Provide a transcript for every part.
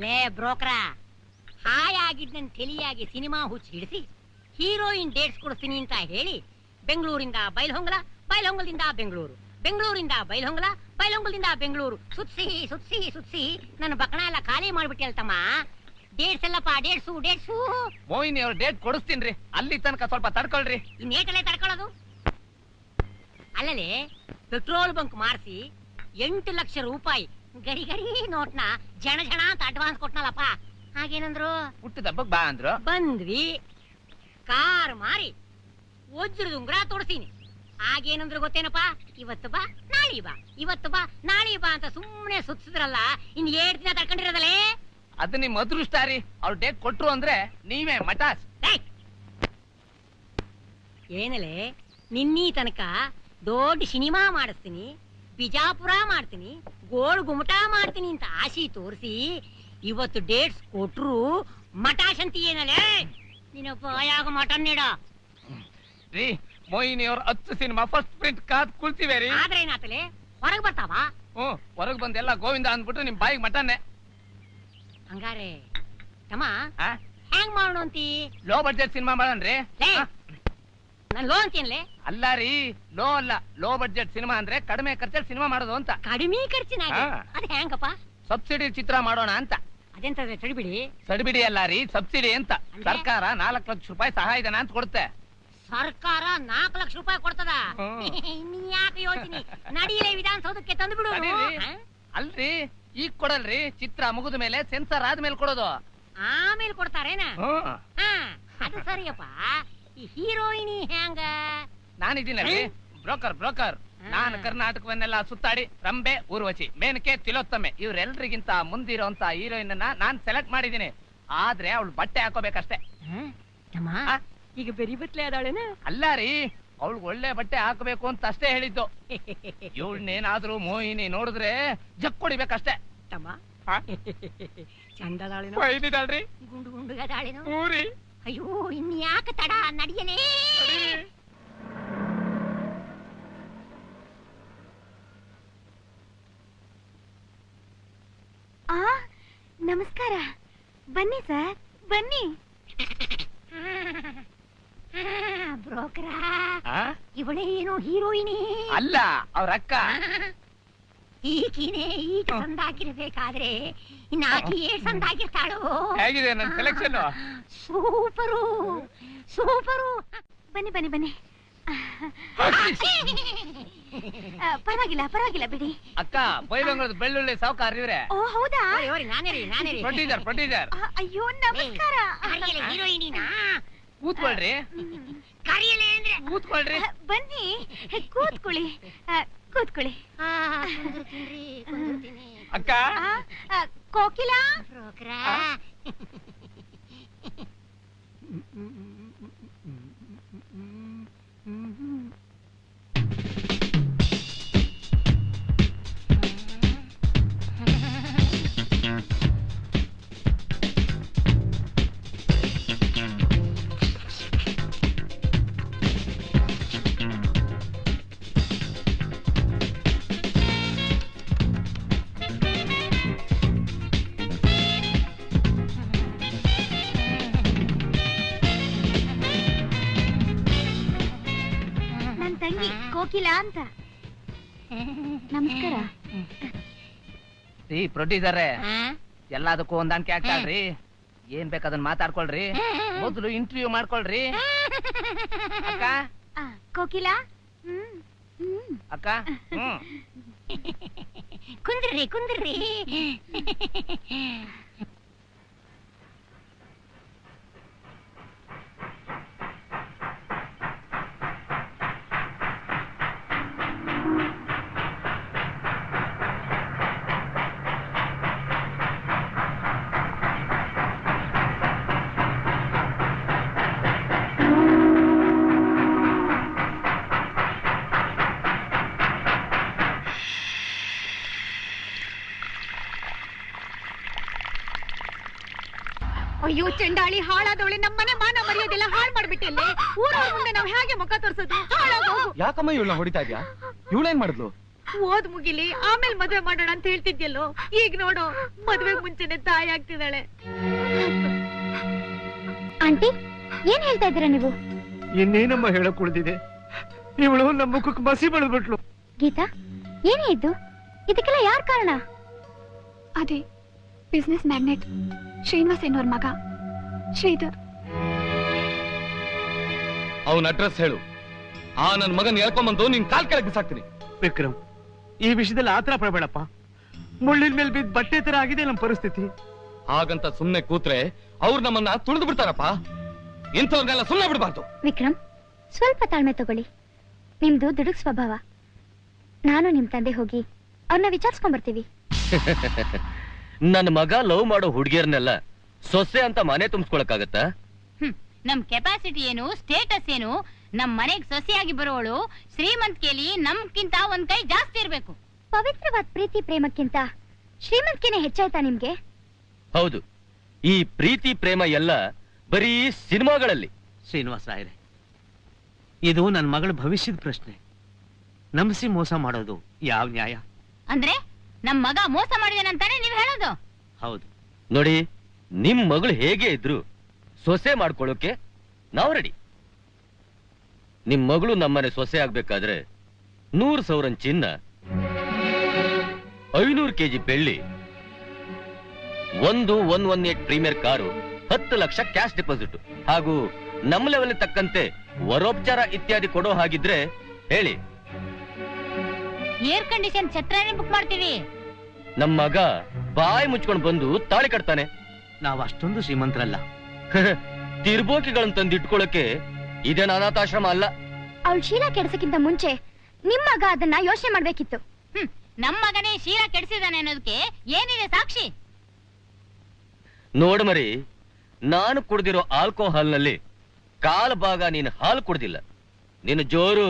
ಲೇ ಬ್ರೋಕರ, ಹಾಯಾಗಿದ್ದಂತ ತಿಳಿಯಾಗಿ ಸಿನಿಮಾ ಹುಚ್ಚಿ ಹಿಡಿಸಿ heroine dates ಕೊಡಿಸ್ತೀನಿ ಅಂತ ಹೇಳಿ ಬೆಂಗಳೂರಿಂದ ಬೈಲಹೊಂಗಲ, ಬೈಲಹೊಂಗಲದಿಂದ ಬೆಂಗಳೂರು, ಬೆಂಗಳೂರಿಂದ ಬೈಲಹೊಂಗಲ, ಬೈಲಹೊಂಗಲದಿಂದ ಬೆಂಗಳೂರು ಸುತ್ಸಿ ಸುತ್ಸಿ ಸುತ್ಸಿ ನನ್ನ ಬಕಣ ಎಲ್ಲ ಖಾಲಿ ಮಾಡ್ಬಿಟ್ಟೆ ಅಲ್ತಮ್ಮ. ಡೇಟ್ಸ್ ಎಲ್ಲಪ್ಪ, ಡೇಟ್ಸು. ಮೋಹಿನಿ ಅವ್ರ ಡೇಟ್ ಕೊಡಿಸ್ತೀನ್ರಿ, ಅಲ್ಲಿ ತನಕ ಸ್ವಲ್ಪ ತಡ್ಕೊಳ್ರಿ. ಇನ್ನೇಟಲ್ಲೇ ತಡ್ಕೊಳ್ಳೋದು? ಅಲ್ಲಲ್ಲಿ ಪೆಟ್ರೋಲ್ ಬಂಕ್ ಮಾರಿಸಿ 8 ಲಕ್ಷ ರೂಪಾಯಿ ಗಡಿ ಗಡಿ ನೋಟ್ನ ಜಣ ಜಣ ಅಂತ ಅಡ್ವಾನ್ಸ್ ಕೊಟ್ನಲ್ಲಪ್ಪ. ಹಾಗೇನಂದ್ರು? ಹುಟ್ಟಿದ ಹಬ್ಬಕ್ ಬಾ ಅಂದ್ರು. ಬಂದ್ವಿ. ಕಾರ್ ಮಾರಿ ವಜ್ರದ ಉಂಗ್ರ ತೋರಿಸ್ತೀನಿ. ಆಗೇನಂದ್ರು ಗೊತ್ತೇನಪ್ಪ? ಇವತ್ತು ಬಾ ನಾಳೆ ಬಾ, ಇವತ್ತು ಬಾ ನಾಳೆ ಬಾ ಅಂತ ಸುಮ್ಮನೆ ಸುತ್ತಿದ್ರಲ್ಲ. ಇನ್ 7 ದಿನ ತಡ್ಕೊಂಡಿರೋದಲ್ಲೇ. ಅದು ನಿಮ್ ಅದೃಷ್ಟ ರೀ. ಅವ್ರು ಡೇಟ್ ಕೊಟ್ರು ಅಂದ್ರೆ ನೀವೇ ಮಟಾಸ್. ಏನಲೇ, ನಿನ್ನೀ ತನಕ ದೊಡ್ಡ ಸಿನಿಮಾ ಮಾಡಿಸ್ತೀನಿ, ಬಿಜಾಪುರ ಮಾಡ್ತೀನಿ, ಗೋಳ್ ಗುಮಟ ಮಾಡ್ತೀನಿ ಅಂತ ಆಶಿ ತೋರಿಸಿ ಇವತ್ತು ಡೇಟ್ಸ್ ಕೊಟ್ರು ಮಟಾಶ್ ಅಂತ ಏನಲೇ? ನೀನಪ್ಪ ಆಯಾಗ ಮಟನ್ ನೀಡ ರೀ. ಮೋಹಿನಿ ಅವ್ರ 10 ಸಿನಿಮಾ ಫಸ್ಟ್ ಪ್ರಿಂಟ್ ಕಾದ್ ಕುಳ್ತಿವೆ ರೀ. ಆದ್ರೆ ಏನಾತಲೆ, ಹೊರಗ್ ಬರ್ತಾವ? ಹೊರಗ್ ಬಂದೆಲ್ಲ ಗೋವಿಂದ ಅಂದ್ಬಿಟ್ಟು ನಿಮ್ ಬಾಯಿಗೆ ಮಟನ್ನೆ. ಹಂಗಾರೆ ತಮ್ಮ ಹೆಂಗ್ ಮಾಡೋಣ ಅಂತಿ? ಲೋ ಬಡ್ಜೆಟ್ ಸಿನಿಮಾ ಮಾಡೋಣ್ರಿ. ನನ್ ಲೋ ಅಂತೇನ್ಲೆ? ಅಲ್ಲ ರೀ, ಲೋ ಅಲ್ಲ, ಲೋ ಬಡ್ಜೆಟ್ ಸಿನಿಮಾ ಅಂದ್ರೆ ಕಡಿಮೆ ಖರ್ಚಲ್ಲಿ ಸಿನಿಮಾ ಮಾಡೋದು ಅಂತ. ಕಡಿಮೆ ಖರ್ಚಿನಾಗ? ಅದ್ ಹೆಂಗಪ್ಪ? ಸಬ್ಸಿಡಿ ಚಿತ್ರ ಮಾಡೋಣ ಅಂತ. ಅದೆಂತ ಸಡಿಬಿಡಿ? ಸಡಿಬಿಡಿ ಅಲ್ಲ ರೀ, ಸಬ್ಸಿಡಿ ಅಂತ. ಸರ್ಕಾರ 4 ಲಕ್ಷ ರೂಪಾಯಿ ಸಹಾಯಧನ ಅಂತ ಕೊಡುತ್ತೆ. ಸರ್ಕಾರ 4 ಲಕ್ಷ ರೂಪಾಯಿ ಕೊಡ್ತದ? ಯಾಕೆ ಯೋಚನೆ? ನಡೀಲೇ ವಿಧಾನಸೌಧಕ್ಕೆ ತಂದು ಬಿಡು. ಅಲ್ರಿ, ಈಗ ಕೊಡಲ್ರಿ, ಚಿತ್ರ ಮುಗಿದ ಮೇಲೆ ಸೆನ್ಸರ್ ಆದ್ಮೇಲೆ ಕೊಡೋದು. ಆಮೇಲೆ ಕೊಡ್ತಾರೇನ? ಅದು ಸರಿಯಪ್ಪ. ಈ ಹೀರೋಯಿನಿ ಹೆಂಗ? ನಾನಿದ್ದೀನಲ್ರಿ ಬ್ರೋಕರ್. ನಾನು ಕರ್ನಾಟಕವನ್ನೆಲ್ಲ ಸುತ್ತಾಡಿ ರಂಬೆ, ಊರ್ವಶಿ, ಮೇನಕೆ, ತಿಲೋತ್ತಮೆ ಇವ್ರೆಲ್ರಿಗಿಂತ ಮುಂದಿರೋಂತ ಹೀರೋಯಿನ್ ನಾನ್ ಸೆಲೆಕ್ಟ್ ಮಾಡಿದೀನಿ. ಆದ್ರೆ ಅವಳು ಬಟ್ಟೆ ಹಾಕೋಬೇಕಷ್ಟೇ. ಈಗ ಬೆರಿ ಬತ್ಲೆ ಅದಾಳೇನ? ಅಲ್ಲ ರೀ, ಅವಳು ಒಳ್ಳೆ ಬಟ್ಟೆ ಹಾಕಬೇಕು ಅಂತ ಅಷ್ಟೇ ಹೇಳಿದ್ದು. ಇವಳನ್ನೇನಾದ್ರೂ ಮೋಹಿನಿ ನೋಡಿದ್ರೆ ಜಕ್ ಕೊಡಿಬೇಕಷ್ಟೇ. ಚಂದದಾಳೇನೋರಿ, ಗುಂಡು ಗುಂಡುಗದಾಳೇನೋ. ಅಯ್ಯೋ, ಇನ್ಯಾಕ ತಡ, ನಡಿಯಲೇ. ನಮಸ್ಕಾರ. ಬನ್ನಿ ಸರ್, ಬನ್ನಿ. ಬ್ರೋಕರ, ಇವಳೇ ಏನೋ ಹೀರೋಯಿನಿ ಅಲ್ಲ, ಅವ್ರ ಅಕ್ಕ. ಈಗಿನೇ ಈಗ ಸಂದಾಗಿರ್ಬೇಕಾದ್ರೆ ಇನ್ನಾಕಿ 7 ಸಂದಾಗಿರ್ತಾಳು. ಹೇಗಿದೆ ನನ್ನ ಸೆಲೆಕ್ಷನ್? ಸೂಪರು. ಬನ್ನಿ ಬನ್ನಿ ಬನ್ನಿ. ಪರವಾಗಿಲ್ಲ ಬಿಡಿ. ಅಕ್ಕ, ಬೈಲೊಂಗಲದ ಬೆಳ್ಳುಳ್ಳಿ ಸಾವುಕಾರ ಇವ್ರೆ. ಓ ಹೌದಾ? ನಾನೇ ರೀ. ಪ್ರೊಡ್ಯೂಸರ್. ಅಯ್ಯೋ ನಮಸ್ಕಾರ. ಹೀರೋಯಿನಿನಾ? ಕೂತ್ಕೊಳ್ರಿ. ಕರಿಯಲೇ ಅಂದ್ರೆ ಕೂತ್ಕೊಳ್ರಿ. ಬನ್ನಿ, ಕೂತ್ಕೊಳ್ಳಿ. ಅಕ್ಕ, ಕೋಕಿಲಾ. ಬ್ರೋಕರ, ಕೋಕಿಲಾ ಅಂತ. ನಮಸ್ಕಾರ ರೀ. ಪ್ರೊಡ್ಯೂಸರೇ, ಎಲ್ಲದಕ್ಕೂ ಹೊಂದಾಣಿಕೆ ಆಗ್ತಾಳ್ರಿ. ಏನ್ ಬೇಕಾದನ್ನ ಮಾತಾಡ್ಕೊಳ್ರಿ. ಮೊದಲು ಇಂಟರ್ವ್ಯೂ ಮಾಡ್ಕೊಳ್ರಿ. ಅಕ್ಕ, ಕೋಕಿಲಾ. ಅಕ್ಕ, ಕುಂದ್ರಿ. ಅಯ್ಯೋ ಚಂಡಾಳಿ, ಹಾಳಾದವಳೆ, ನಮ್ಮನೆ ಮಾನ ಮರ್ಯಾದೆಲ್ಲ ಹಾಳು ಮಾಡ್ಬಿಟ್ಟಿಲ್ಲ. ಊರವ್ರ ಮುಂದೆ ನಾವ್ ಹೇಗೆ ಮುಖ ತೋರ್ಸೋದು? ಯಾಕಮ್ಮ ಇವಳನ್ನ ಹೊಡಿತಾ ಇದ್ಯಾ? ಇವಳೇನ್ ಮಾಡಿದ್ಲು? ಓದ್ ಮುಗಿಲಿ ಆಮೇಲೆ ಮದ್ವೆ ಮಾಡೋಣ ಅಂತ ಹೇಳ್ತಿದ್ಯಲ್ಲೋ, ಈಗ ನೋಡು ಮದ್ವೆ ಮುಂಚೆನೆ ತಾಯಿ ಆಗ್ತಿದ್ದಾಳೆ. ಆಂಟಿ ಏನ್ ಹೇಳ್ತಾ ಇದ್ದೀರಾ ನೀವು? ಇನ್ನೇನಮ್ಮ ಹೇಳಕ್ ಉಳಿದಿದೆ, ಇವಳು ನಮ್ಮ ಮುಖಕ್ಕೆ ಮಸಿ ಬೆಳೆದ್ಬಿಟ್ಲು. ಗೀತಾ ಏನೇ ಇದ್ದು? ಇದಕ್ಕೆಲ್ಲ ಯಾರ್ ಕಾರಣ? ಅದೇ ಬಿಸ್ನೆಸ್ ಮ್ಯಾಗ್ನೆಟ್ ಶ್ರೀನಿವಾಸ್ ಎನ್ನುವ್ರ ಮಗ ಶ್ರೀಧರ್. ಅವನ ಅಡ್ರೆಸ್ ಹೇಳು. ಆ ನನ್ ಮಗನ್ ಹೇಳ್ಕೊಂಬಂದು ನಿನ್ ಕಾಲ್ ಕೆಳಗೆ ಬಿಸಾಕ್ತೀನಿ. ವಿಕ್ರಮ್, ಈ ವಿಷಯದಲ್ಲಿ ಆತರ ಪಡಬೇಡಪ್ಪ. ಮುಳ್ಳಿನ ಮೇಲೆ ಬಿದ್ದ ಬಟ್ಟೆ ತರ ಆಗಿದೆ ನಮ್ಮ ಪರಿಸ್ಥಿತಿ. ಹಾಗಂತ ಸುಮ್ನೆ ಕೂತ್ರೆ ಅವ್ರು ನಮ್ಮನ್ನ ತುಳಿದು ಬಿಡ್ತಾರಪ್ಪ. ಇಂಥವ್ರನ್ನೆಲ್ಲ ಸುಮ್ನೆ ಬಿಡಬಾರ್ದು. ವಿಕ್ರಮ್, ಸ್ವಲ್ಪ ತಾಳ್ಮೆ ತಗೊಳ್ಳಿ. ನಿಮ್ದು ದುಡುಕ್ ಸ್ವಭಾವ. ನಾನು ನಿಮ್ ತಂದೆ ಹೋಗಿ ಅವ್ರನ್ನ ವಿಚಾರಿಸ್ಕೊಂಡ್ ಬರ್ತೀವಿ. ನನ್ನ ಮಗ ಲವ್ ಮಾಡೋ ಹುಡುಗಿಯರ್ನೆಲ್ಲ ಸೊಸೆ ಅಂತ ಮನೆ ತುಂಬಿಸ್ಕೊಳಕ್ಕಾಗತ್ತಾ? ನಮ್ ಕೆಪಾಸಿಟಿ ಏನು, ಸ್ಟೇಟಸ್ ಏನು? ನಮ್ ಮನೆಗ್ ಸೊಸೆಯಾಗಿ ಬರೋವಳು ಶ್ರೀಮಂತಿಕೆಯಲ್ಲಿ ನಮ್ಗಿಂತ ಒಂದ್ ಕೈ ಜಾಸ್ತಿ ಇರ್ಬೇಕು. ಪವಿತ್ರವಾದ ಪ್ರೀತಿ ಪ್ರೇಮಕ್ಕಿಂತ ಶ್ರೀಮಂತಿಕೆನೆ ಹೆಚ್ಚಾಯ್ತಾ ನಿಮ್ಗೆ? ಹೌದು, ಈ ಪ್ರೀತಿ ಪ್ರೇಮ ಎಲ್ಲ ಬರೀ ಸಿನಿಮಾಗಳಲ್ಲಿ. ಶ್ರೀನಿವಾಸ ರಾಯರೇ, ಇದು ನನ್ನ ಮಗಳ ಭವಿಷ್ಯದ ಪ್ರಶ್ನೆ. ನಂಬಿಸಿ ಮೋಸ ಮಾಡೋದು ಯಾವ ನ್ಯಾಯ? ಅಂದ್ರೆ ನಮ್ ಮಗ ಮೋಸ ಮಾಡಿದಾನಂತಾನೆ ನೀವ್ ಹೇಳೋದು? ಹೌದು. ನೋಡಿ, ನಿಮ್ ಮಗಳು ಹೇಗೆ ಇದ್ರು ಸೊಸೆ ಮಾಡ್ಕೊಳ್ಳೋಕೆ ನಾವು ರೆಡಿ. ನಿಮ್ ಮಗಳು ನಮ್ಮನೆ ಸೊಸೆ ಆಗ್ಬೇಕಾದ್ರೆ 100,000 ಚಿನ್ನ, 500 kg ಬೆಳ್ಳಿ, 118 premier car, 10 lakh cash deposit ಹಾಗೂ ನಮ್ಮ ಲೆವೆಲ್ ತಕ್ಕಂತೆ ವರೋಪಚಾರ ಇತ್ಯಾದಿ ಕೊಡೋ ಹಾಗಿದ್ರೆ ಹೇಳಿ. ಏರ್ ಕಂಡೀಷನ್ ಛತ್ರನೇ ಬುಕ್ ಮಾಡ್ತೀವಿ. ನಮ್ಮ ಮಗ ಬಾಯಿ ಮುಚ್ಕೊಂಡು ಬಂದು ತಾಳಿ ಕಟ್ತಾನೆ. ನಾವು ಅಷ್ಟೊಂದು ಶ್ರೀಮಂತರಲ್ಲ. ತಿರ್ಬೋಕಿಗಳನ್ನ ತಂದಿಟ್ಕೊಳ್ಳೋಕೆ ಇದೇನ ಅನಾಥಾಶ್ರಮ ಅಲ್ಲ. ಅವಳು ಶೀಲ ಕೆಡ್ಸಕ್ಕಿಂತ ಮುಂಚೆ ನಿಮ್ ಮಗ ಅದನ್ನ ಯೋಚನೆ ಮಾಡ್ಬೇಕಿತ್ತು. ನಮ್ ಮಗನೇ ಶೀಲ ಕೆಡಿಸಿದಾನೆ ಅನ್ನೋದಕ್ಕೆ ಏನಿದೆ ಸಾಕ್ಷಿ? ನೋಡು ಮರಿ, ನಾನು ಕುಡ್ದಿರೋ ಆಲ್ಕೋಹಾಲ್ ನಲ್ಲಿ ಕಾಲ್ ಭಾಗ ನೀನು ಹಾಲು ಕುಡ್ದಿಲ್ಲ. ನಿನ್ನ ಜೋರು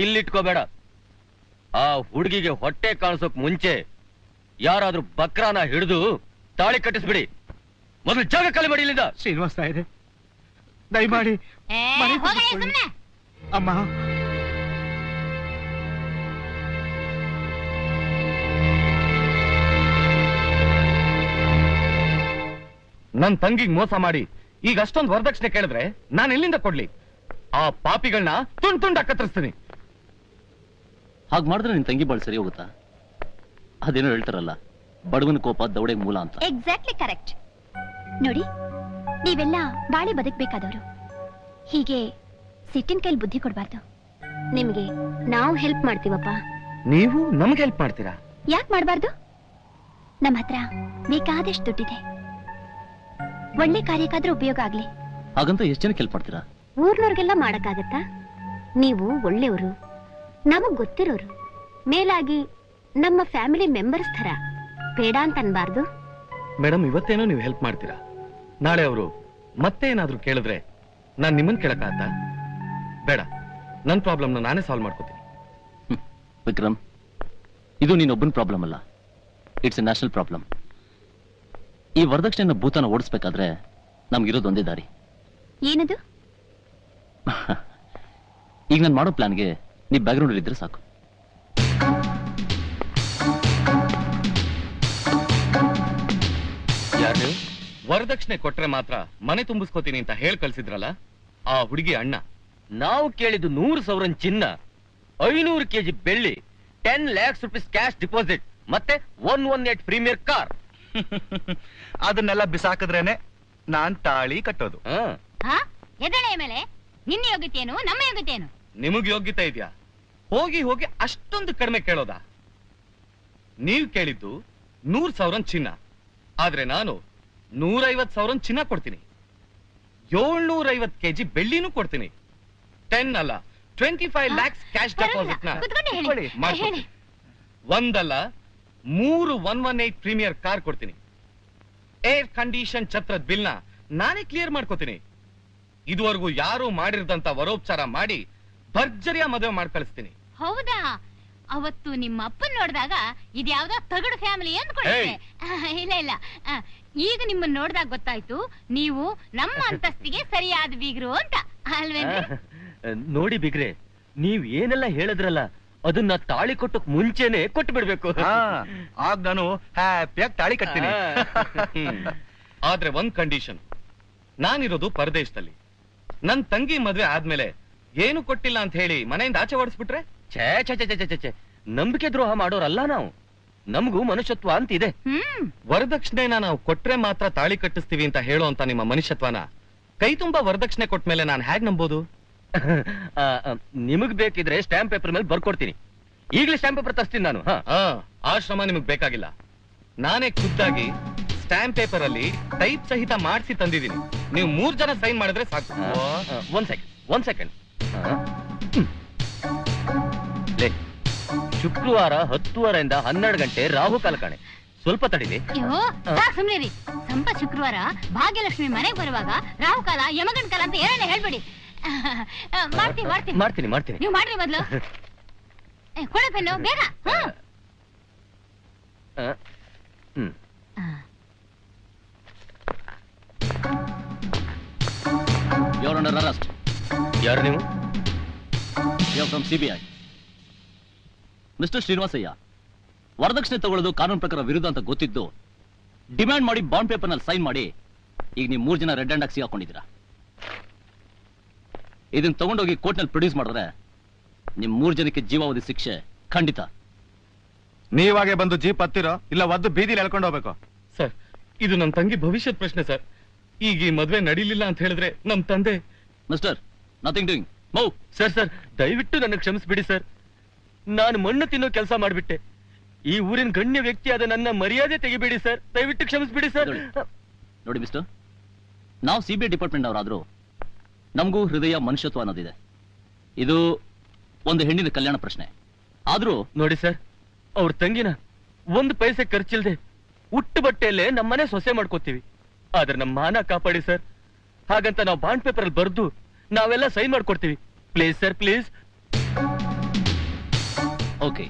ಇಲ್ಲಿಟ್ಕೋಬೇಡ. ಆ ಹುಡುಗಿಗೆ ಹೊಟ್ಟೆ ಕಾಣಿಸೋಕ್ ಮುಂಚೆ ಯಾರಾದ್ರೂ ಬಕ್ರಾನ ಹಿಡಿದು ತಾಳಿ ಕಟ್ಟಿಸ್ಬಿಡಿ. ಮೊದಲು ಜಾಗ ಖಾಲಿ ಮಾಡಿ ಇಲ್ಲಿಂದ. ಶ್ರೀನಿವಾಸ ರಾಯರೇ, ದಯಮಾಡಿ ಮನೆ ತುಂಬಿಸ್ಕೊಳ್ಳಿ. ಅಮ್ಮ, ನನ್ ತಂಗಿಗ್ ಮೋಸ ಮಾಡಿ ಈಗ ಅಷ್ಟೊಂದು ವರದಕ್ಷಿಣೆ ಕೇಳಿದ್ರೆ ನಾನು ಎಲ್ಲಿಂದ ಕೊಡ್ಲಿ? ಆ ಪಾಪಿಗಳನ್ನ ತುಂಡ್ ತುಂಡ ಕತ್ತರಿಸ್ತೀನಿ. ಹಾಗೆ ಮಾಡಿದ್ರೆ ನಿನ್ ತಂಗಿ ಬಾಳ್ ಸರಿ ಹೋಗುತ್ತಾ? ಅದೇನೋ ಹೇಳ್ತಾರಲ್ಲ, ಬಡವನ ಕೋಪ ದೌಡೆಗೆ ಮೂಲ ಅಂತ. Exactly correct. ನೋಡಿ, ನೀವೆಲ್ಲ ಬಾಳಿ ಬದುಕ್ಬೇಕಾದವರು. ಹೀಗೆ ಸಿಟ್ಟಿನ ಕೈಲಿ ಬುದ್ಧಿ ಕೊಡ್ಬಾರ್ದು. ನಿಮ್ಗೆ ನಾವು ಹೆಲ್ಪ್ ಮಾಡ್ತೀವಪ್ಪ. ನೀವು ನಮ್ಗೆ ಹೆಲ್ಪ್ ಮಾಡ್ತೀರಾ? ಯಾಕೆ ಮಾಡ್ಬಾರ್ದು? ನಮ್ಮ ಹತ್ರ ಬೇಕಾದಷ್ಟು ದುಡ್ಡಿದೆ. ಒಳ್ಳೆ ಕಾರ್ಯಕ್ಕಾದ್ರೂ ಉಪಯೋಗ ಆಗ್ಲಿ. ಹಾಗಂತ ಎಷ್ಟು ಜನಕ್ಕೆ ಹೆಲ್ಪ್ ಮಾಡ್ತೀರಾ? ಊರ್ನವ್ರಿಗೆಲ್ಲ ಮಾಡಕ್ಕಾಗತ್ತಾ? ನೀವು ಒಳ್ಳೆಯವರು, ನಮಗ್ ಗೊತ್ತಿರೋರು, ಮೇಲಾಗಿ ನಮ್ಮ ಫ್ಯಾಮಿಲಿ ಮೆಂಬರ್ಸ್ ತರ. ಬೇಡ ಅಂತ ಅನ್ಬಾರ್ದು. ಮೇಡಮ್, ಇವತ್ತೇನೋ ನೀವು ಹೆಲ್ಪ್ ಮಾಡ್ತೀರಾ, ನಾಳೆ ಅವರು ಮತ್ತೆ ಏನಾದ್ರೂ ಕೇಳಿದ್ರೆ ನಾನ್ ನಿಮ್ಮನ್ ಕೇಳಕ್ಕಾಗತ್ತಾ? ಬೇಡ, ನನ್ ಪ್ರಾಬ್ಲಮ್ನ ನಾನೇ ಸಾಲ್ವ್ ಮಾಡ್ಕೋತೀನಿ. ವಿಕ್ರಮ್, ಇದು ನೀನೊಬ್ಬನ ಪ್ರಾಬ್ಲಮ್ ಅಲ್ಲ, ಇಟ್ಸ್ ಎ ನ್ಯಾಷನಲ್ ಪ್ರಾಬ್ಲಮ್. ಈ ವರದಕ್ಷಿಣೆನ ಭೂತನ ಓಡಿಸ್ಬೇಕಾದ್ರೆ ನಮ್ಗಿರೋದು ಒಂದೇ ದಾರಿ. ಏನದು? ಈಗ ನಾನು ಮಾಡೋ ಪ್ಲಾನ್ಗೆ ನೀವು ಬ್ಯಾಕ್ಗ್ರೌಂಡ್ ಇದ್ರೆ ಸಾಕು. ಯಾರು ವರದಕ್ಷಿಣೆ ಕೊಟ್ರೆ ಮಾತ್ರ ಮನೆ ತುಂಬಿಸ್ಕೋತೀನಿ ಅಂತ ಹೇಳಿ ಕಳ್ಸಿದ್ರಲ್ಲ ಆ ಹುಡುಗಿ ಅಣ್ಣ. ನಾವು ಕೇಳಿದ್ದು 100,000 ಚಿನ್ನ, 500 kg ಬೆಳ್ಳಿ, 10 lakhs rupees ಕ್ಯಾಶ್ ಡಿಪಾಸಿಟ್ ಮತ್ತೆ 118 ಪ್ರೀಮಿಯರ್ ಕಾರ್. ಅದನ್ನೆಲ್ಲ ಬಿಸಾಕಿದ್ರೇನೆ ನಾನ್ ತಾಳಿ ಕಟ್ಟೋದು. ಎದೆಳೆಯ ಮೇಲೆ ನಿನ್ನ ಯೋಗ್ಯತೆ ಏನು, ನಮ್ಮ ಯೋಗ್ಯತೆ ಏನು? ನಿಮಗ್ ಯೋಗ್ಯತೆ ಇದೆಯಾ? ಹೋಗಿ ಹೋಗಿ ಅಷ್ಟೊಂದು ಕಡಿಮೆ ಕೇಳೋದಾ? ನೀವ್ ಕೇಳಿದ್ದು 100,000 ಚಿನ್ನ, ಆದ್ರೆ ನಾನು 150,000 ಚಿನ್ನ ಕೊಡ್ತೀನಿ. 750 kg ಬೆಳ್ಳಿನೂ ಕೊಡ್ತೀನಿ. 10 ಅಲ್ಲ 25 lakhs ಕ್ಯಾಶ್ ಡೆಪಾಸಿಟ್ ನ ಮಾಡ್ಕೊಡ್ತೀನಿ. ಒಂದಲ್ಲ 3 118 ಪ್ರೀಮಿಯರ್ ಕಾರ್ ಕೊಡ್ತೀನಿ. ಏರ್ ಕಂಡೀಷನ್ ಛತ್ರದ ಬಿಲ್ ನ ನಾನೇ ಕ್ಲಿಯರ್ ಮಾಡ್ಕೋತೀನಿ. ಇದುವರೆಗೂ ಯಾರು ಮಾಡಿರದಂತ ವರೋಪಚಾರ ಮಾಡಿ ಭರ್ಜರಿಯ ಮದುವೆ ಮಾಡಿ ಕಳಿಸ್ತೀನಿ. ಹೌದಾ? ಅವತ್ತು ನಿಮ್ಮ ಅಪ್ಪನ್ ನೋಡಿದಾಗ ಇದ್ಯಾವ್ದೋ ತಗಡು ಫ್ಯಾಮಿಲಿ ಅಂದ್ಕೊಂಡಿದ್ದೆ. ಇಲ್ಲ ಇಲ್ಲ, ಈಗ ನಿಮ್ಮನ್ನ ನೋಡಿದಾಗ ಗೊತ್ತಾಯ್ತು ನೀವು ನಮ್ಮ ಅಂತಸ್ತಿಗೆ ಸರಿಯಾದ ಬೀಗ್ರು ಅಂತ, ಅಲ್ವೇನ್ರಿ? ನೋಡಿ ಬಿಗ್ರೆ, ನೀವ್ ಏನೆಲ್ಲ ಹೇಳಿದ್ರಲ್ಲ ಅದನ್ನ ತಾಳಿ ಕೊಟ್ಟಕ್ ಮುಂಚೆನೆ ಕೊಟ್ಟು ಬಿಡ್ಬೇಕು. ಆಗ ನಾನು ಹ್ಯಾಪಿಯಾಗಿ ತಾಳಿ ಕಟ್ತೀನಿ. ಆದ್ರೆ ಒಂದ್ ಕಂಡೀಷನ್, ನಾನಿರೋದು ಪರದೇಶದಲ್ಲಿ. ನನ್ ತಂಗಿ ಮದ್ವೆ ಆದ್ಮೇಲೆ ಏನು ಕೊಟ್ಟಿಲ್ಲ ಅಂತ ಹೇಳಿ ಮನೆಯಿಂದ ಆಚೆ ಓಡಿಸ್ಬಿಟ್ರೆ? ಛೇ ಛೇ ಛೇ ಛೇ ಛೇ ಛೇ, ನಂಬಿಕೆ ದ್ರೋಹ ಮಾಡೋರಲ್ಲ ನಾವು. ನಮಗೂ ಮನುಷ್ಯತ್ವ ಅಂತ ಇದೆ. ವರದಕ್ಷಿಣೆನ ನಾವು ಕೊಟ್ರೆ ಮಾತ್ರ ತಾಳಿ ಕಟ್ಟಿಸ್ತೀವಿ ಅಂತ ಹೇಳೋ ಅಂತ ನಿಮ್ಮ ಮನುಷ್ಯತ್ವನ ಕೈ ತುಂಬಾ ವರದಕ್ಷಿಣೆ ಕೊಟ್ಮೇಲೆ ನಾನು ಹೇಗ್ ನಂಬೋದು? ನಿಮಗ್ ಬೇಕಿದ್ರೆ ಸ್ಟಾಂಪ್ ಪೇಪರ್ ಮೇಲೆ ಬರ್ಕೊಡ್ತೀನಿ. ಈಗಲೇ ಸ್ಟಾಂಪ್ ಪೇಪರ್ ತರ್ತೀನಿ ನಾನು. ಆ ಶ್ರಮ ನಿಮಗ್ ಬೇಕಾಗಿಲ್ಲ. ನಾನೇ ಖುದ್ದಾಗಿ ಸ್ಟಾಂಪ್ ಪೇಪರ್ ಅಲ್ಲಿ ಟೈಪ್ ಸಹಿತ ಮಾಡಿಸಿ ತಂದಿದ್ದೀನಿ. ನೀವು 3 ಜನ ಸೈನ್ ಮಾಡಿದ್ರೆ ಸಾಕು. ಒಂದ್ ಸೆಕೆಂಡ್. ಶುಕ್ರವಾರ 10:30 12 ಗಂಟೆ ರಾಹುಕಾಲ ಕಾಣೆ. ಸ್ವಲ್ಪ ತಡೀರಿ. ಸುಮ್ನಿರಿ. ಸಂಪ ಶುಕ್ರವಾರ ಭಾಗ್ಯಲಕ್ಷ್ಮಿ ಮನೆಗೆ ಬರುವಾಗ ರಾಹುಕಾಲ ಯಮಗಂಡ ಕಾಲ ಅಂತ ಏನೇನೆ ಹೇಳ್ಬೇಡಿ. ಮಾಡ್ತೀನಿ. ನೀವು ಮಾಡ್ರಿ ಮೊದ್ಲು. ಕೊಡ ಪೆನ್ನು ಬೇಗ. You're under arrest. ಯಾರು ನೀವು? You're from CBI. Mister Srinivasaiah, ವರದಕ್ಷಿಣೆ ತಗೊಳ್ಳೋದು ಕಾನೂನು ಪ್ರಕಾರ ವಿರುದ್ಧ ಅಂತ ಗೊತ್ತಿದ್ದು ಡಿಮ್ಯಾಂಡ್ ಮಾಡಿ ಬಾಂಡ್ ಪೇಪರ್ ನಲ್ಲಿ ಸೈನ್ ಮಾಡಿ ಈಗ ನೀವು 3 ಜನ ರೆಡ್ ಹ್ಯಾಂಡ್ ಆಗಿ ಸಿಗಾಕೊಂಡಿದ್ದೀರಾ. ಇದನ್ನ ತಗೊಂಡೋಗಿ ಕೋರ್ಟ್ ನಲ್ಲಿ ಪ್ರೊಡ್ಯೂಸ್ ಮಾಡಿದ್ರೆ ನಿಮ್ 3 ಜನಕ್ಕೆ ಜೀವಾವಧಿ ಶಿಕ್ಷೆ ಖಂಡಿತ. ನೀವಾಗೆ ಬಂದು ಜೀಪ್ ಹತ್ತಿರೋ ಇಲ್ಲ ಒದ್ದು ಬೀದಿಲಿ ಎಳ್ಕೊಂಡು ಹೋಗ್ಬೇಕು. ಸರ್, ಇದು ನಮ್ ತಂಗಿ ಭವಿಷ್ಯದ ಪ್ರಶ್ನೆ ಸರ್. ಈಗ ಈ ಮದ್ವೆ ನಡೀಲಿಲ್ಲ ಅಂತ ಹೇಳಿದ್ರೆ ನಮ್ ತಂದೆ. Mister, nothing doing. Move. Sir ದಯವಿಟ್ಟು ನನ್ನ ಕ್ಷಮಿಸ್ಬಿಡಿ ಸರ್. ನಾನು ಮಣ್ಣು ತಿನ್ನೋ ಕೆಲಸ ಮಾಡ್ಬಿಟ್ಟೆ. ಈ ಊರಿನ ಗಣ್ಯ ವ್ಯಕ್ತಿಯಾದ ನನ್ನ ಮರ್ಯಾದೆ ತೆಗಿಬೇಡಿ ಸರ್. ದಯವಿಟ್ಟು ಕ್ಷಮಿಸ್ಬಿಡಿ ಸರ್. ನೋಡಿ ಮಿಸ್ಟರ್, ನಾವು CBI ಡಿಪಾರ್ಟ್ಮೆಂಟ್ ಅವರಾದ್ರೂ ನಮಗೂ ಹೃದಯ ಮನುಷ್ಯತ್ವ ಅನ್ನೋದಿದೆ. ಇದು ಒಂದು ಹೆಣ್ಣಿನ ಕಲ್ಯಾಣ ಪ್ರಶ್ನೆ. ಆದ್ರೂ ನೋಡಿ ಸರ್, ಅವ್ರ ತಂಗಿನ 1 ಪೈಸೆ ಖರ್ಚಿಲ್ದೆ ಉಟ್ಟು ಬಟ್ಟೆಯಲ್ಲೇ ನಮ್ಮನೆ ಸೊಸೆ ಮಾಡ್ಕೋತೀವಿ. ಆದ್ರೆ ನಮ್ಮ ಮಾನ ಕಾಪಾಡಿ ಸರ್. ಹಾಗಂತ ನಾವು ಬಾಂಡ್ ಪೇಪರ್ ಅಲ್ಲಿ ಬರ್ದು ನಾವೆಲ್ಲ ಸೈನ್ ಮಾಡ್ಕೊಡ್ತೀವಿ. Please sir, please. ಓಕೆ.